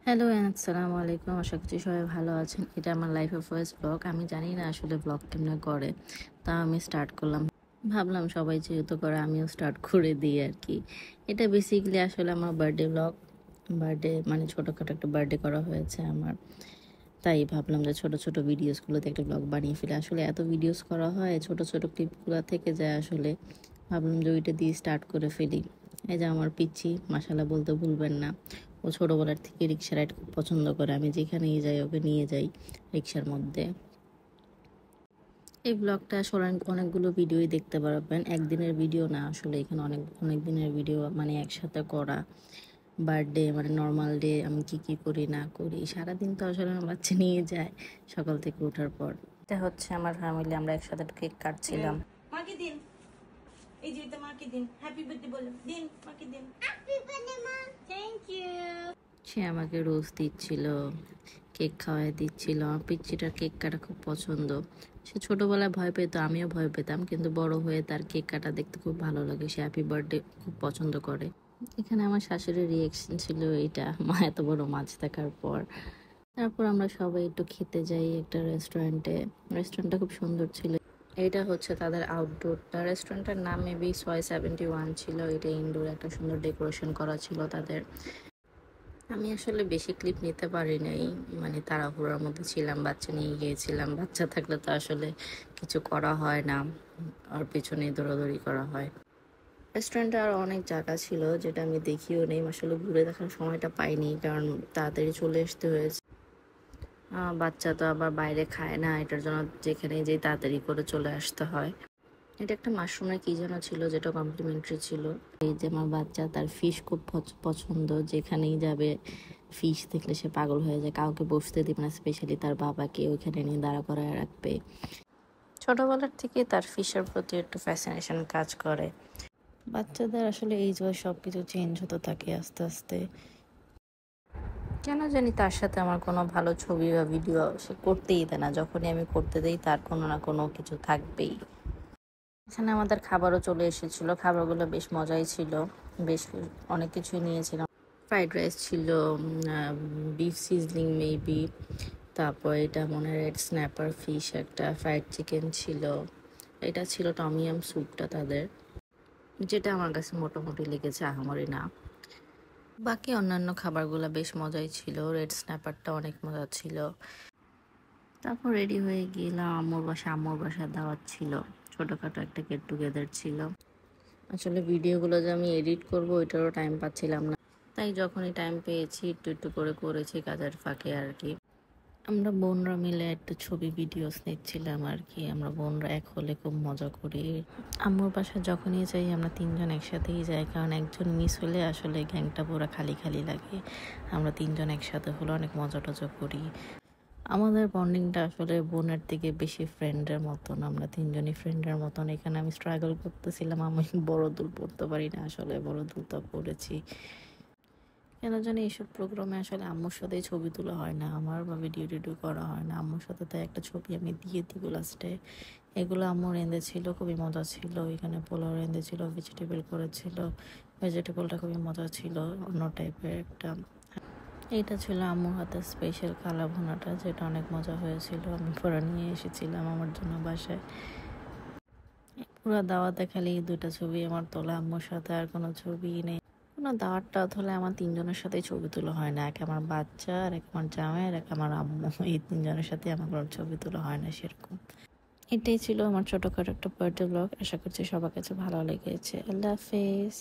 Hello আসসালামু আলাইকুম। আশা করছি সবাই ভালো আছেন। এটা আমার লাইফের ফার্স্ট ব্লগ। আমি জানি না আসলে ব্লগ কেমনে করে, তা আমি স্টার্ট করলাম। ভাবলাম সবাই যেহেতু করে আমিও স্টার্ট করে দিই আর কি। এটা বেসিক্যালি আসলে আমার বার্থডে ব্লগ। বার্থডে মানে ছোটোখাটো একটা বার্থডে করা হয়েছে আমার। তাই ভাবলাম যে ছোট ছোট ভিডিওসগুলোতে একটা ব্লগ বানিয়ে ফেলে। আসলে এত ভিডিওস করা হয়, ছোট ছোট ক্লিপগুলো থেকে যায় আসলে। ভাবলাম যে ওইটা দিয়ে স্টার্ট করে ফেলি। এই যে আমার পিচ্ছি, মাশাআল্লাহ বলতে ভুলবেন না। ও ছোটোবেলার থেকে রিক্সা রাইড খুব পছন্দ করে। আমি যেখানেই যাই ওকে নিয়ে যাই রিক্সার মধ্যে। এই ব্লগটা আসলে অনেকগুলো ভিডিওই দেখতে পারবেন, একদিনের ভিডিও না আসলে। এখানে অনেক অনেক দিনের ভিডিও মানে একসাথে করা। বার্থডে মানে নর্মাল ডে আমি কি করি না করি, সারাদিন তো আসলে আমার বাচ্চা নিয়ে যায় সকাল থেকে ওঠার পর। এটা হচ্ছে আমার ফ্যামিলি, আমরা একসাথে কেক কাটছিলাম। মাকে দিন, এই যে এটা মাকে দিন, হ্যাপি বার্থডে বলো, দিন মাকে দিন, হ্যাপি বার্থডে মা, থ্যাংক ইউ। সে আমাকে রোজ দিচ্ছিল, কেক খাওয়াই দিচ্ছিল। আমার পিচ্চিটার কেক কাটা খুব পছন্দ। সে ছোটোবেলায় ভয় পেত, আমিও ভয় পেতাম, কিন্তু বড় হয়ে তার কেক কাটা দেখতে খুব ভালো লাগে। সে হ্যাপি বার্থডে খুব পছন্দ করে। এখানে আমার শাশুড়ির রিয়েকশন ছিল এটা, মা এত বড় মাছ দেখার পর। তারপর আমরা সবাই একটু খেতে যাই একটা রেস্টুরেন্টে। রেস্টুরেন্টটা খুব সুন্দর ছিল। এটা হচ্ছে তাদের আউটডোরটা। রেস্টুরেন্টের নাম মেবি Soy71 ছিল। এটা ইনডোর, একটা সুন্দর ডেকোরেশন করা ছিল তাদের। আমি আসলে বেশি ক্লিপ নিতে পারি নাই, মানে তাড়াহুড়োর মধ্যে ছিলাম, বাচ্চা নিয়ে গিয়েছিলাম। বাচ্চা থাকলে তো আসলে কিছু করা হয় না, আর পেছনে দৌড়াদৌড়ি করা হয়। রেস্টুরেন্টে আরও অনেক জায়গা ছিল যেটা আমি দেখিও নেই, আসলে ঘুরে দেখার সময়টা পাইনি, কারণ তাড়াতাড়ি চলে আসতে হয়েছে। বাচ্চা তো আবার বাইরে খায় না, এটার জন্য যেখানে যেই তাড়াতাড়ি করে চলে আসতে হয়। এটা একটা মাশরুমের কি যেন ছিল, যেটা কমপ্লিমেন্টারি ছিল। এই যে আমার বাচ্চা, তার ফিশ খুব পছন্দ। যেখানেই যাবে ফিশ দেখলে সে পাগল হয়ে যায়, কাউকে বসতে দিবে না, স্পেশালি তার বাবাকে ওইখানে নিয়ে দাঁড়া করায় রাখবে। ছোটবেলার থেকে তার ফিশের প্রতি একটু ফ্যাসিনেশন কাজ করে। বাচ্চাদের আসলে এই যে সব কিছু চেঞ্জ হতে থাকে আস্তে আস্তে। কেন জানি তার সাথে আমার কোনো ভালো ছবি বা ভিডিও সে করতেই দেয় না। যখনই আমি করতে দেই তার কোনো না কোনো কিছু থাকবেই। এখানে আমাদের খাবারও চলে এসেছিলো, খাবারগুলো বেশ মজাই ছিল। বেশ অনেক কিছুই নিয়েছিলাম। ফ্রাইড রাইস ছিল, বিফ সিজলিং মেবি, তারপর এটা মনে হয় রেড স্ন্যাপার ফিশ, একটা ফ্রাইড চিকেন ছিল। এটা ছিল টমিয়াম স্যুপটা তাদের, যেটা আমার কাছে মোটামুটি লেগেছে, আহামরি না। বাকি অন্যান্য খাবারগুলো বেশ মজাই ছিল। রেড স্ন্যাপারটা অনেক মজা ছিল। তারপর রেডি হয়ে গেলাম। আম্মুর বাসায় দাওয়াত ছিল, ছোটোখাটো একটা গেট টুগেদার ছিল। আসলে ভিডিওগুলো যে আমি এডিট করব ওইটারও টাইম পাচ্ছিলাম না, তাই যখনই টাইম পেয়েছি একটু একটু করে করেছি কাজের ফাঁকে আর কি। আমরা বোনরা মিলে একটা ছবি ভিডিওস নিচ্ছিলাম আর কি। আমরা বোনরা এক হলে খুব মজা করি। আম্মুর বাসায় যখনই যাই আমরা তিনজন একসাথেই যাই, কারণ একজন মিস হলে আসলে গ্যাংটা পুরো খালি খালি লাগে। আমরা তিনজন একসাথে হলে অনেক মজা টজা করি। আমাদের বন্ডিংটা আসলে বোনের থেকে বেশি ফ্রেন্ডের মতন, আমরা তিনজনই ফ্রেন্ডের মতন। এখানে আমি স্ট্রাগল করতেছিলাম, আমি বড় দুল পড়তে পারি না, আসলে বড় দুল তো পড়েছি। কেন জানি এইসব প্রোগ্রামে আসলে আম্মুর সাথেই ছবি তোলা হয় না আমার, বা ভিডিও টিডিও করা হয় না আম্মুর সাথে। তাই একটা ছবি আমি দিয়ে দিব লাস্টে। এগুলো আম্মু রেঁধে ছিল, খুবই মজা ছিল। এখানে পোলাও রেঁধে ছিল, ভেজিটেবল করেছিল। ভেজিটেবলটা খুবই মজা ছিল, অন্য টাইপের একটা। এইটা ছিল আম্মুর হাতে স্পেশাল কালা ভুনাটা, যেটা অনেক মজা হয়েছিল। আমি পরে নিয়ে এসেছিলাম আমার জন্য বাসায়। পুরো দাওয়াতে খালি দুইটা ছবি আমার তোলা আম্মুর সাথে, আর কোনো ছবি নেই। কোনো দাওয়াতটা হলে আমার তিনজনের সাথেই ছবি তোলা হয় না, এক আমার বাচ্চা, আর এক আমার জামাই, আর এক আমার আম্মু। এই তিনজনের সাথে আমার কোনো ছবি তোলা হয় না সেরকম। এটাই ছিল আমার ছোটোখাটো একটা বার্থডে ব্লগ। আশা করছি সবার কাছে ভালো লেগেছে। আল্লাহ হাফেজ।